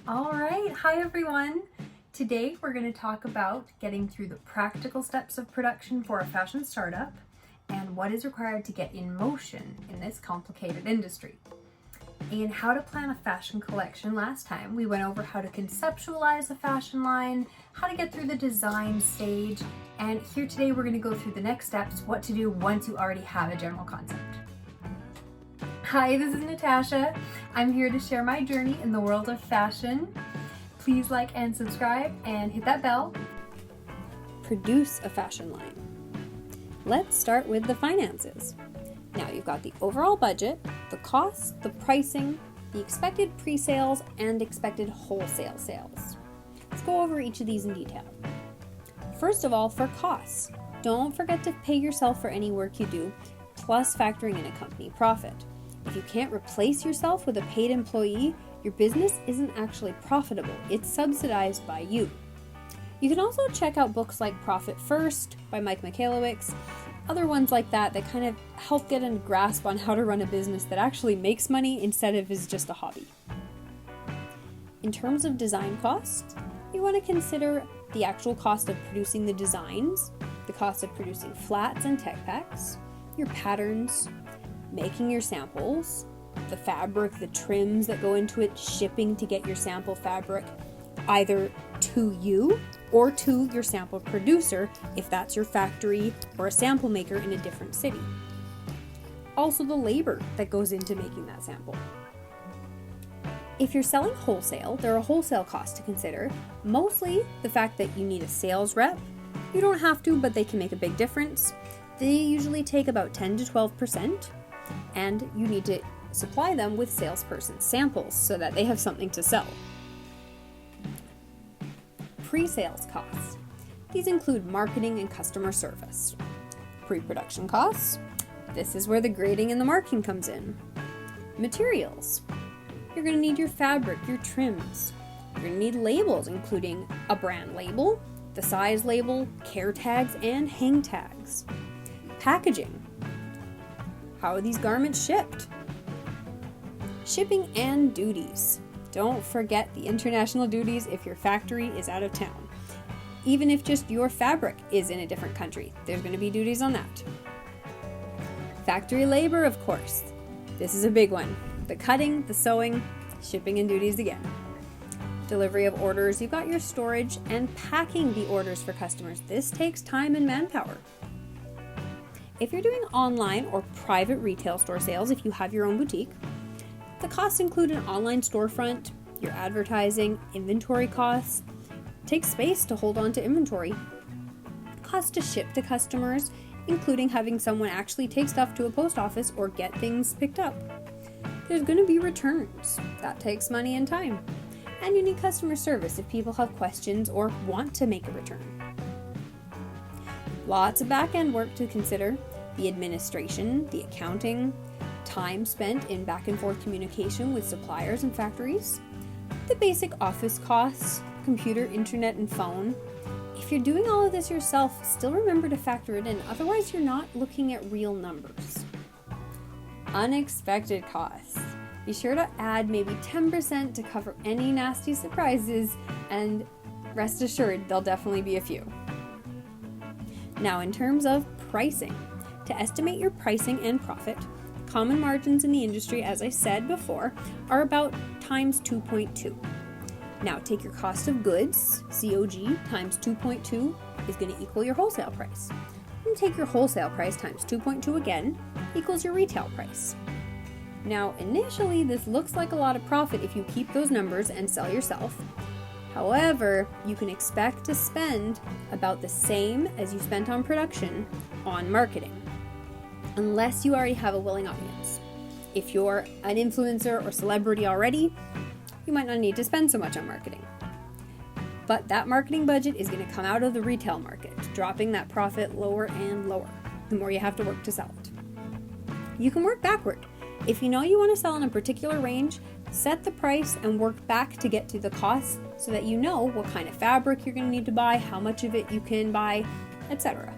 All right, hi everyone. Today we're going to talk about getting through the practical steps of production for a fashion startup and what is required to get in motion in this complicated industry. In how to plan a fashion collection last time, we went over how to conceptualize a fashion line, how to get through the design stage, and here today we're going to go through the next steps, what to do once you already have a general concept. Hi, this is Natasha. I'm here to share my journey in the world of fashion. Please like and subscribe and hit that bell. Produce a fashion line. Let's start with the finances. Now you've got the overall budget, the costs, the pricing, the expected pre-sales, and expected wholesale sales. Let's go over each of these in detail. First of all, for costs, don't forget to pay yourself for any work you do, plus factoring in a company profit. If you can't replace yourself with a paid employee, your business isn't actually profitable. It's subsidized by you. You can also check out books like Profit First by Mike Michalowicz, other ones like that kind of help get a grasp on how to run a business that actually makes money instead of is just a hobby. In terms of design costs, you want to consider the actual cost of producing the designs, the cost of producing flats and tech packs, your patterns, making your samples, the fabric, the trims that go into it, shipping to get your sample fabric either to you or to your sample producer if that's your factory or a sample maker in a different city. Also the labor that goes into making that sample. If you're selling wholesale, there are wholesale costs to consider, mostly the fact that you need a sales rep. You don't have to, but they can make a big difference. They usually take about 10 to 12%. And you need to supply them with salesperson samples so that they have something to sell. Pre-sales costs. These include marketing and customer service. Pre-production costs. This is where the grading and the marking comes in. Materials. You're going to need your fabric, your trims. You're going to need labels, including a brand label, the size label, care tags, and hang tags. Packaging. How are these garments shipped? Shipping and duties. Don't forget the international duties if your factory is out of town. Even if just your fabric is in a different country, there's going to be duties on that. Factory labor, of course. This is a big one. The cutting, the sewing, shipping and duties again. Delivery of orders, you've got your storage and packing the orders for customers. This takes time and manpower. If you're doing online or private retail store sales, if you have your own boutique, the costs include an online storefront, your advertising, inventory costs, take space to hold on to inventory, costs to ship to customers, including having someone actually take stuff to a post office or get things picked up. There's going to be returns. That takes money and time. And you need customer service if people have questions or want to make a return. Lots of back-end work to consider, the administration, the accounting, time spent in back and forth communication with suppliers and factories, the basic office costs, computer, internet, and phone. If you're doing all of this yourself, still remember to factor it in, otherwise you're not looking at real numbers. Unexpected costs. Be sure to add maybe 10% to cover any nasty surprises, and rest assured there'll definitely be a few. Now, in terms of pricing, to estimate your pricing and profit, common margins in the industry, as I said before, are about times 2.2. Now, take your cost of goods, COG, times 2.2 is going to equal your wholesale price. And take your wholesale price times 2.2 again, equals your retail price. Now, initially, this looks like a lot of profit if you keep those numbers and sell yourself. However, you can expect to spend about the same as you spent on production on marketing, unless you already have a willing audience. If you're an influencer or celebrity already, you might not need to spend so much on marketing. But that marketing budget is going to come out of the retail market, dropping that profit lower and lower, the more you have to work to sell it. You can work backward. If you know you want to sell in a particular range, set the price and work back to get to the cost so that you know what kind of fabric you're going to need to buy, how much of it you can buy, etc.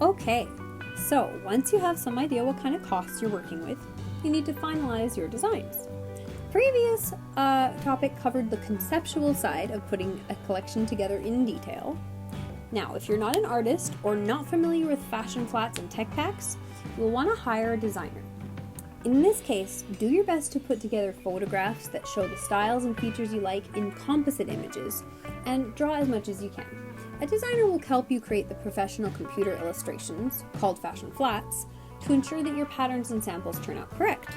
Okay, so once you have some idea what kind of costs you're working with, you need to finalize your designs. previous topic covered the conceptual side of putting a collection together in detail. Now, if you're not an artist or not familiar with fashion flats and tech packs, you'll want to hire a designer. In this case, do your best to put together photographs that show the styles and features you like in composite images, and draw as much as you can. A designer will help you create the professional computer illustrations, called fashion flats, to ensure that your patterns and samples turn out correct.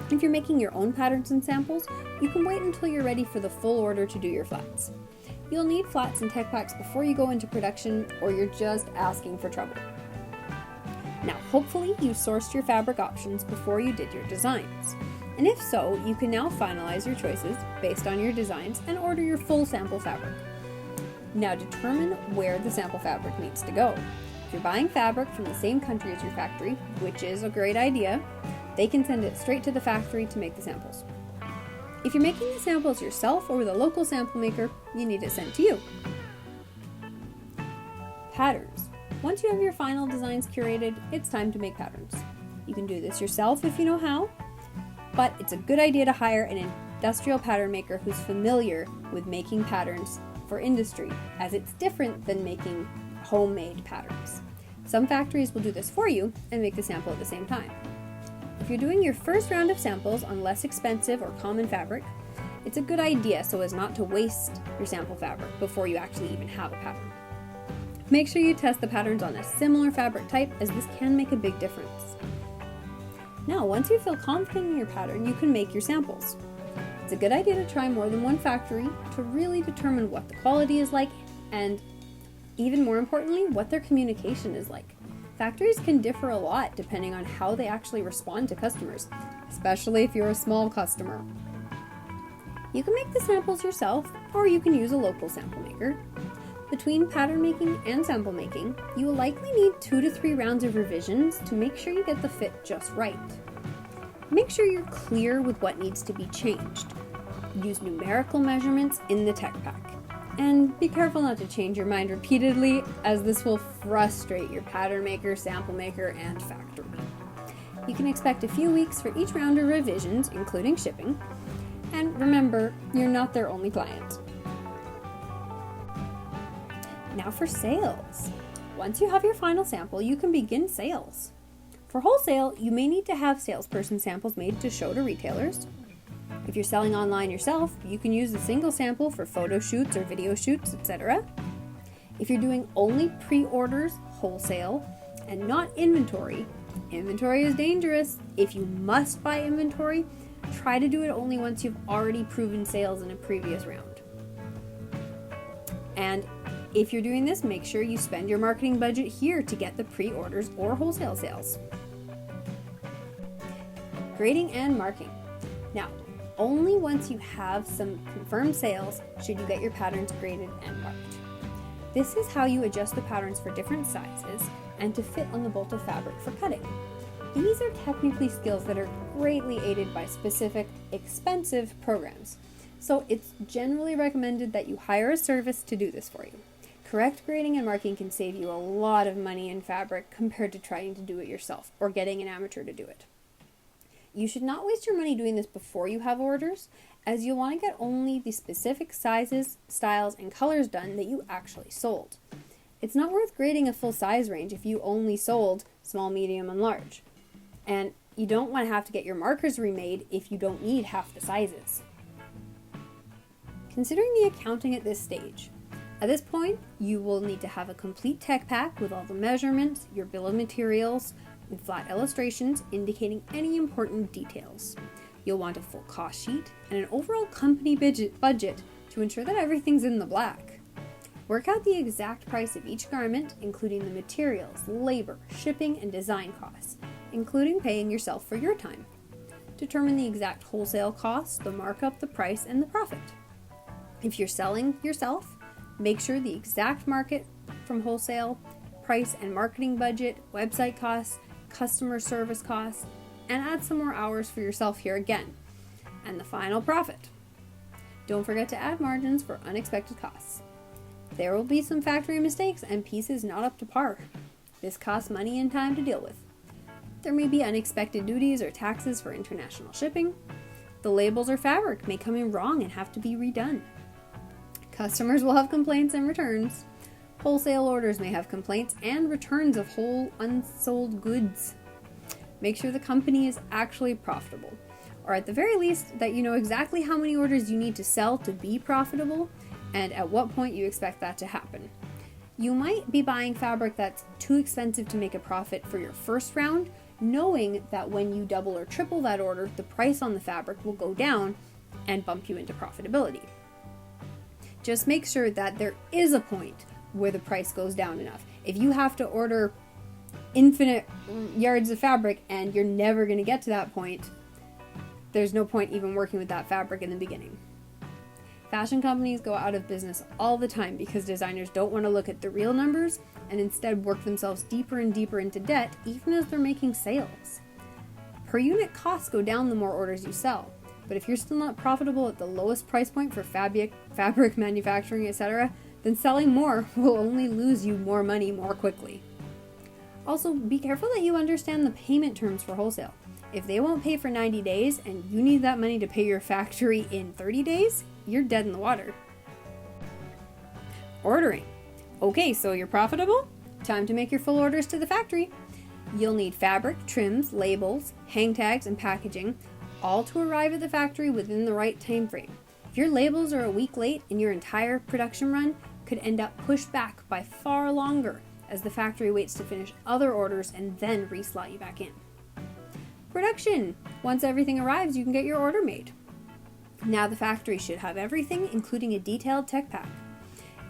If you're making your own patterns and samples, you can wait until you're ready for the full order to do your flats. You'll need flats and tech packs before you go into production, or you're just asking for trouble. Now, hopefully you sourced your fabric options before you did your designs. And if so, you can now finalize your choices based on your designs and order your full sample fabric. Now determine where the sample fabric needs to go. If you're buying fabric from the same country as your factory, which is a great idea, they can send it straight to the factory to make the samples. If you're making the samples yourself or with a local sample maker, you need it sent to you. Patterns. Once you have your final designs curated, it's time to make patterns. You can do this yourself if you know how, but it's a good idea to hire an industrial pattern maker who's familiar with making patterns for industry, as it's different than making homemade patterns. Some factories will do this for you and make the sample at the same time. If you're doing your first round of samples on less expensive or common fabric, it's a good idea so as not to waste your sample fabric before you actually even have a pattern. Make sure you test the patterns on a similar fabric type, as this can make a big difference. Now, once you feel confident in your pattern, you can make your samples. It's a good idea to try more than one factory to really determine what the quality is like, and even more importantly, what their communication is like. Factories can differ a lot depending on how they actually respond to customers, especially if you're a small customer. You can make the samples yourself, or you can use a local sample maker. Between pattern making and sample making, you will likely need 2 to 3 rounds of revisions to make sure you get the fit just right. Make sure you're clear with what needs to be changed. Use numerical measurements in the tech pack. And be careful not to change your mind repeatedly, as this will frustrate your pattern maker, sample maker, and factory. You can expect a few weeks for each round of revisions, including shipping. And remember, you're not their only client. Now for sales. Once you have your final sample, you can begin sales. For wholesale, you may need to have salesperson samples made to show to retailers. If you're selling online yourself, you can use a single sample for photo shoots or video shoots, etc. If you're doing only pre-orders, wholesale, and not inventory, inventory is dangerous. If you must buy inventory, try to do it only once you've already proven sales in a previous round. And if you're doing this, make sure you spend your marketing budget here to get the pre-orders or wholesale sales. Grading and marking. Now, only once you have some confirmed sales should you get your patterns graded and marked. This is how you adjust the patterns for different sizes and to fit on the bolt of fabric for cutting. These are technically skills that are greatly aided by specific, expensive programs. So it's generally recommended that you hire a service to do this for you. Correct grading and marking can save you a lot of money in fabric compared to trying to do it yourself or getting an amateur to do it. You should not waste your money doing this before you have orders, as you'll want to get only the specific sizes, styles, and colors done that you actually sold. It's not worth grading a full size range if you only sold small, medium, and large. And you don't want to have to get your markers remade if you don't need half the sizes. Considering the accounting at this stage, at this point, you will need to have a complete tech pack with all the measurements, your bill of materials, and flat illustrations indicating any important details. You'll want a full cost sheet and an overall company budget to ensure that everything's in the black. Work out the exact price of each garment, including the materials, labor, shipping, and design costs, including paying yourself for your time. Determine the exact wholesale cost, the markup, the price, and the profit. If you're selling yourself, make sure the exact market from wholesale, price and marketing budget, website costs, customer service costs, and add some more hours for yourself here again, and the final profit. Don't forget to add margins for unexpected costs. There will be some factory mistakes and pieces not up to par. This costs money and time to deal with. There may be unexpected duties or taxes for international shipping. The labels or fabric may come in wrong and have to be redone. Customers will have complaints and returns. Wholesale orders may have complaints and returns of whole unsold goods. Make sure the company is actually profitable, or at the very least that you know exactly how many orders you need to sell to be profitable and at what point you expect that to happen. You might be buying fabric that's too expensive to make a profit for your first round, knowing that when you double or triple that order, the price on the fabric will go down and bump you into profitability. Just make sure that there is a point where the price goes down enough. If you have to order infinite yards of fabric and you're never going to get to that point, there's no point even working with that fabric in the beginning. Fashion companies go out of business all the time because designers don't want to look at the real numbers and instead work themselves deeper and deeper into debt even as they're making sales. Per unit costs go down the more orders you sell, but if you're still not profitable at the lowest price point for fabric manufacturing, etc., then selling more will only lose you more money more quickly. Also, be careful that you understand the payment terms for wholesale. If they won't pay for 90 days and you need that money to pay your factory in 30 days, you're dead in the water. Ordering. Okay, so you're profitable? Time to make your full orders to the factory. You'll need fabric, trims, labels, hang tags, and packaging, all to arrive at the factory within the right time frame. If your labels are a week late and your entire production run could end up pushed back by far longer as the factory waits to finish other orders and then reslot you back in. Production. Once everything arrives, you can get your order made. Now the factory should have everything, including a detailed tech pack.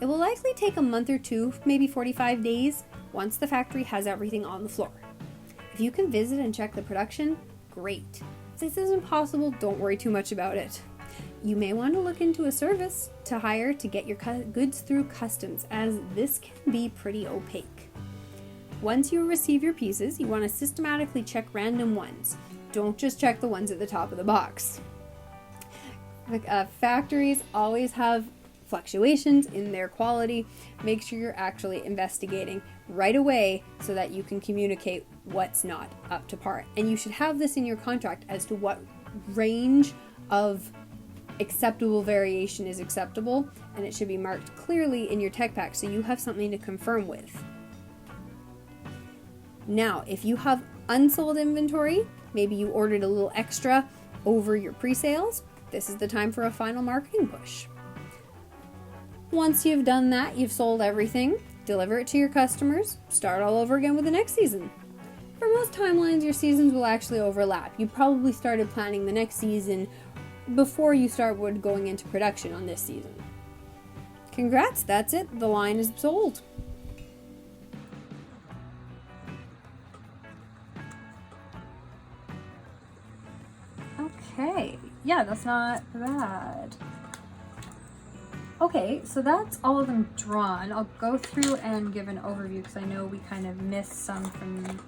It will likely take a month or two, maybe 45 days, once the factory has everything on the floor. If you can visit and check the production, great. If this isn't possible, don't worry too much about it. You may want to look into a service to hire to get your goods through customs, as this can be pretty opaque. Once you receive your pieces, you want to systematically check random ones. Don't just check the ones at the top of the box. Factories always have fluctuations in their quality. Make sure you're actually investigating right away so that you can communicate what's not up to par. And you should have this in your contract as to what range of acceptable variation is acceptable, and it should be marked clearly in your tech pack so you have something to confirm with. Now, if you have unsold inventory, maybe you ordered a little extra over your pre-sales, this is the time for a final marketing push. Once you've done that, you've sold everything, deliver it to your customers, start all over again with the next season. For most timelines, your seasons will actually overlap. You probably started planning the next season before you start going into production on this season. Congrats, that's it. The line is sold. Okay, yeah, that's not bad. Okay, so that's all of them drawn. I'll go through and give an overview because I know we kind of missed some from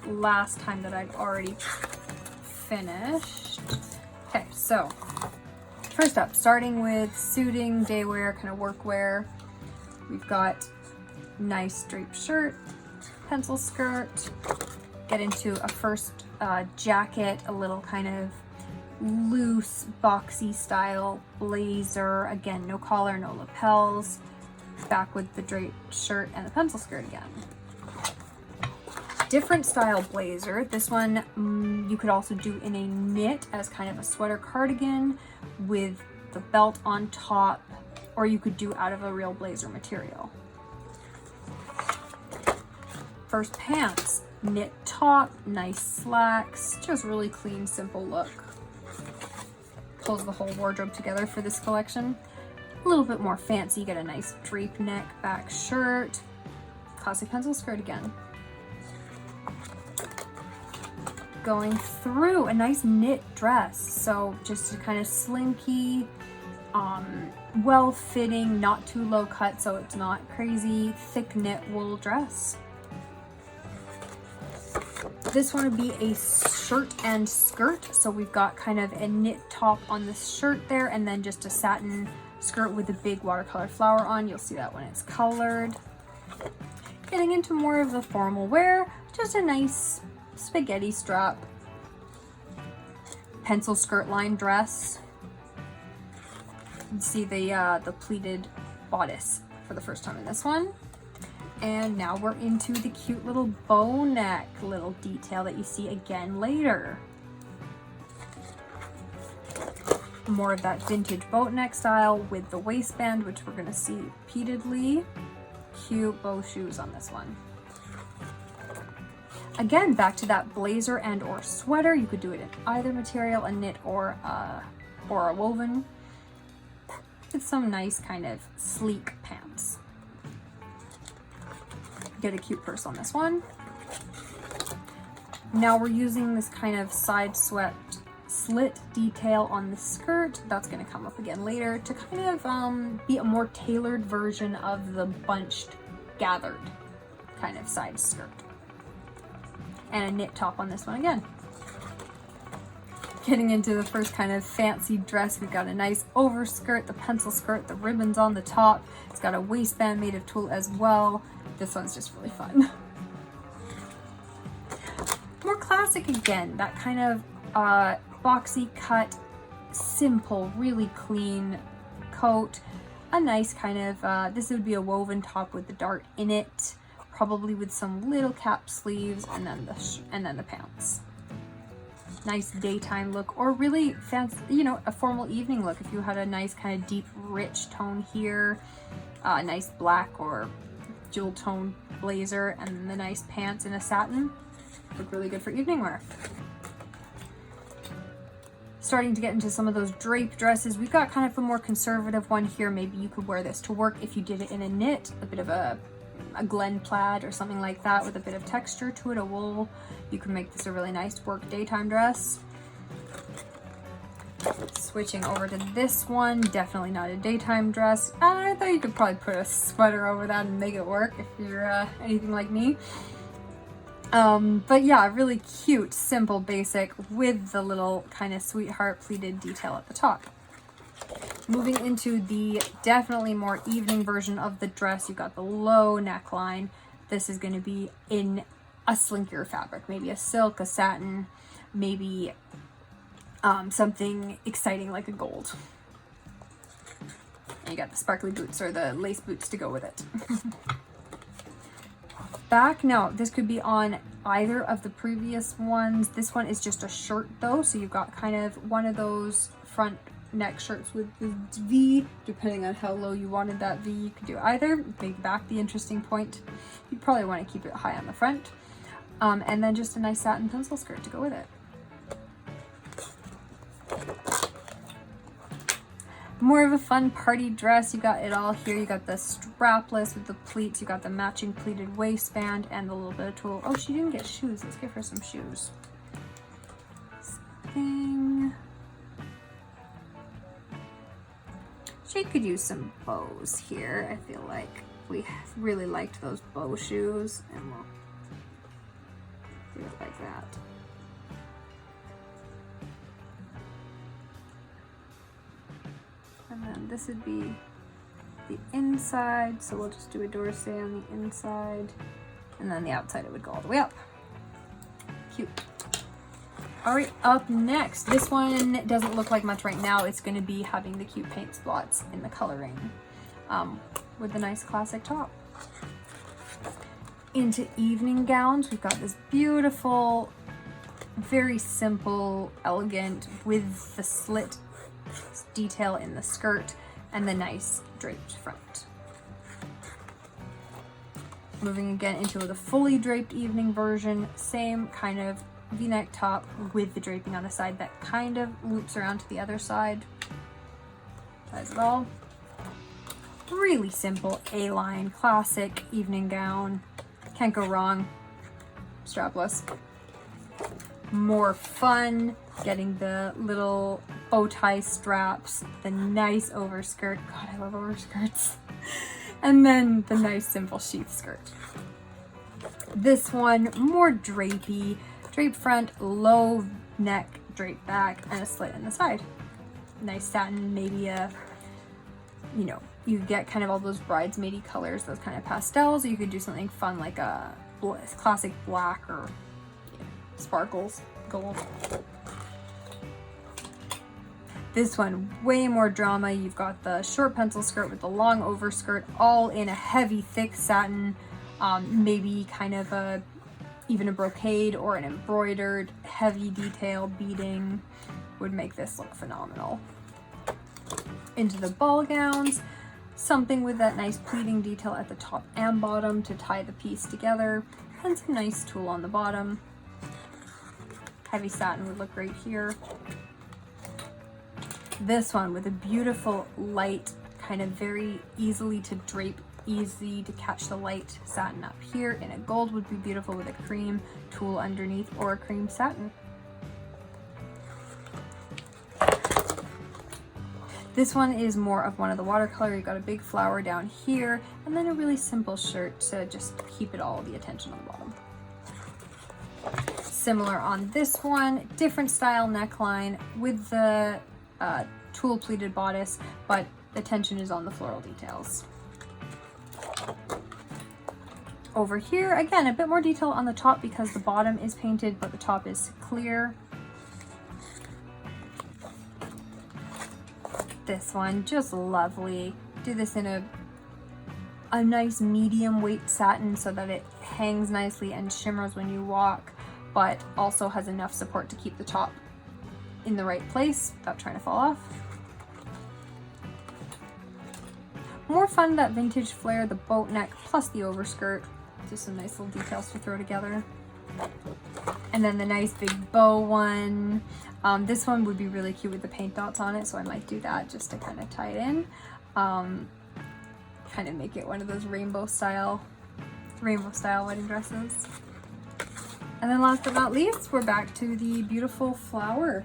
last time that I've already finished. Okay, so first up, starting with suiting, day wear, kind of work wear. We've got nice draped shirt, pencil skirt, get into a first jacket, a little kind of loose boxy style blazer, again no collar, no lapels, back with the draped shirt and the pencil skirt again. Different style blazer. This one you could also do in a knit as kind of a sweater cardigan with the belt on top, or you could do out of a real blazer material. First pants, knit top, nice slacks, just really clean, simple look. Pulls the whole wardrobe together for this collection. A little bit more fancy, you get a nice drape neck back shirt, classic pencil skirt again. Going through a nice knit dress, so just a kind of slinky, well-fitting, not too low cut so it's not crazy, thick knit wool dress. This one would be a shirt and skirt, so we've got kind of a knit top on this shirt there and then just a satin skirt with a big watercolor flower on. You'll see that when it's colored. Getting into more of the formal wear, just a nice spaghetti strap. pencil skirt line dress. You can see the pleated bodice for the first time in this one. And now we're into the cute little bow neck little detail that you see again later. More of that vintage boat neck style with the waistband, which we're gonna see repeatedly. Cute bow shoes on this one. Again, back to that blazer and or sweater. You could do it in either material, a knit or a woven, with some nice kind of sleek pants. Get a cute purse on this one. Now we're using this kind of side swept slit detail on the skirt. That's going to come up again later to kind of be a more tailored version of the bunched, gathered kind of side skirt. And a knit top on this one again. Getting into the first kind of fancy dress, we've got a nice overskirt, the pencil skirt, the ribbons on the top. It's got a waistband made of tulle as well. This one's just really fun. More classic again, that kind of boxy cut, simple, really clean coat. A nice kind of, this would be a woven top with the dart in it, probably with some little cap sleeves, and then the pants. Nice daytime look, or really fancy, you know, a formal evening look. If you had a nice kind of deep, rich tone here, a nice black or jewel tone blazer, and then the nice pants in a satin, look really good for evening wear. Starting to get into some of those drape dresses. We've got kind of a more conservative one here. Maybe you could wear this to work if you did it in a knit, a bit of a Glen plaid or something like that with a bit of texture to it, a wool. You can make this a really nice work daytime dress. Switching over to this one, definitely not a daytime dress. I thought you could probably put a sweater over that and make it work if you're anything like me. But yeah, really cute, simple, basic with the little kind of sweetheart pleated detail at the top. Moving into the definitely more evening version of the dress, you've got the low neckline. This is going to be in a slinkier fabric, maybe a silk, a satin, maybe something exciting like a gold. And you got the sparkly boots or the lace boots to go with it. Back, now this could be on either of the previous ones. This one is just a shirt though, so you've got kind of one of those front neck shirts with the V. Depending on how low you wanted that V, you could do either. Make back the interesting point. You probably want to keep it high on the front, and then just a nice satin pencil skirt to go with it. More of a fun party dress. You got it all here. You got the strapless with the pleats. You got the matching pleated waistband and the little bit of tulle. Oh, she didn't get shoes. Let's give her some shoes. Thing. She could use some bows here. I feel like we really liked those bow shoes, and we'll do it like that. And then this would be the inside, so we'll just do a dorsey on the inside, and then the outside it would go all the way up. Cute. All right, up next, this one doesn't look like much right now. It's going to be having the cute paint spots in the coloring with the nice classic top. Into evening gowns, we've got this beautiful, very simple, elegant with the slit detail in the skirt and the nice draped front. Moving again into the fully draped evening version, same kind of V-neck top with the draping on the side that kind of loops around to the other side. Ties it all. Really simple A-line classic evening gown. Can't go wrong. Strapless. More fun, getting the little bow tie straps, the nice overskirt. God, I love overskirts. And then the nice simple sheath skirt. This one, more drapey. Drape front, low neck, drape back, and a slit in the side. Nice satin, maybe a, you know, you get kind of all those bridesmaidy colors, those kind of pastels. Or you could do something fun like a classic black or sparkles, gold. This one, way more drama. You've got the short pencil skirt with the long overskirt, all in a heavy, thick satin, maybe kind of even a brocade or an embroidered heavy detail beading would make this look phenomenal. Into the ball gowns, something with that nice pleating detail at the top and bottom to tie the piece together, and some nice tulle on the bottom. Heavy satin would look great here. This one with a beautiful light, kind of very easily to drape, easy to catch the light satin up here in a gold would be beautiful with a cream tulle underneath or a cream satin. This one is more of one of the watercolor. You've got a big flower down here and then a really simple shirt to just keep it all the attention on the bottom. Similar on this one, different style neckline with the tulle pleated bodice, but the tension is on the floral details. Over here, again, a bit more detail on the top because the bottom is painted, but the top is clear. This one, just lovely. Do this in a nice medium weight satin so that it hangs nicely and shimmers when you walk, but also has enough support to keep the top in the right place without trying to fall off. More fun, that vintage flare, the boat neck plus the overskirt. Just some nice little details to throw together. And then the nice big bow one. This one would be really cute with the paint dots on it, so I might do that just to kind of tie it in. Kind of make it one of those rainbow style wedding dresses. And then last but not least, we're back to the beautiful flower.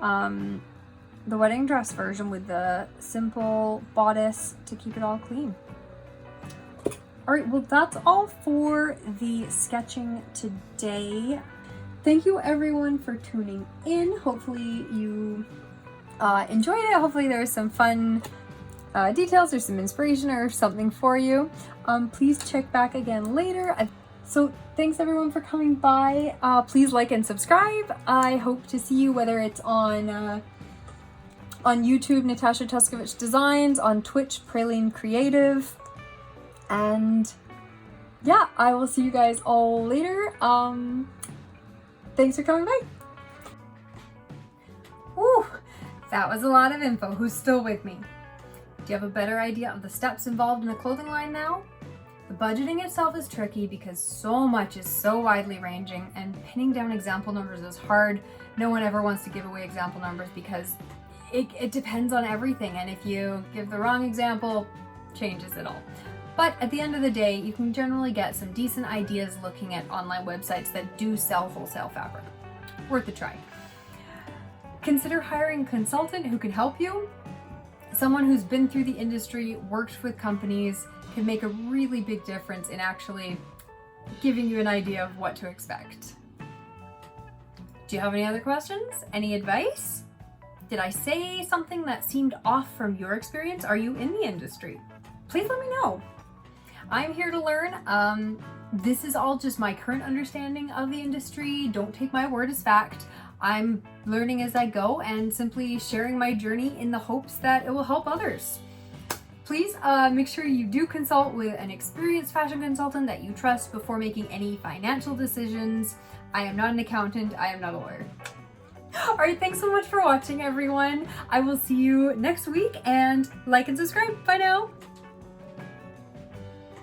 The wedding dress version with the simple bodice to keep it all clean. All right, well, that's all for the sketching today. Thank you everyone for tuning in. Hopefully you enjoyed it. Hopefully there was some fun details or some inspiration or something for you. Please check back again later. So thanks everyone for coming by. Please like and subscribe. I hope to see you, whether it's on YouTube, Natasha Tuskovich Designs, on Twitch, Praline Creative. And yeah, I will see you guys all later. Thanks for coming by. Woo, that was a lot of info. Who's still with me? Do you have a better idea of the steps involved in the clothing line now? The budgeting itself is tricky because so much is so widely ranging, and pinning down example numbers is hard. No one ever wants to give away example numbers because it depends on everything, and if you give the wrong example, changes it all. But at the end of the day, you can generally get some decent ideas looking at online websites that do sell wholesale fabric. Worth a try. Consider hiring a consultant who can help you. Someone who's been through the industry, worked with companies, can make a really big difference in actually giving you an idea of what to expect. Do you have any other questions? Any advice? Did I say something that seemed off from your experience? Are you in the industry? Please let me know. I'm here to learn. This is all just my current understanding of the industry. Don't take my word as fact. I'm learning as I go and simply sharing my journey in the hopes that it will help others. Please make sure you do consult with an experienced fashion consultant that you trust before making any financial decisions. I am not an accountant. I am not a lawyer. All right, thanks so much for watching, everyone. I will see you next week, and like and subscribe. Bye now.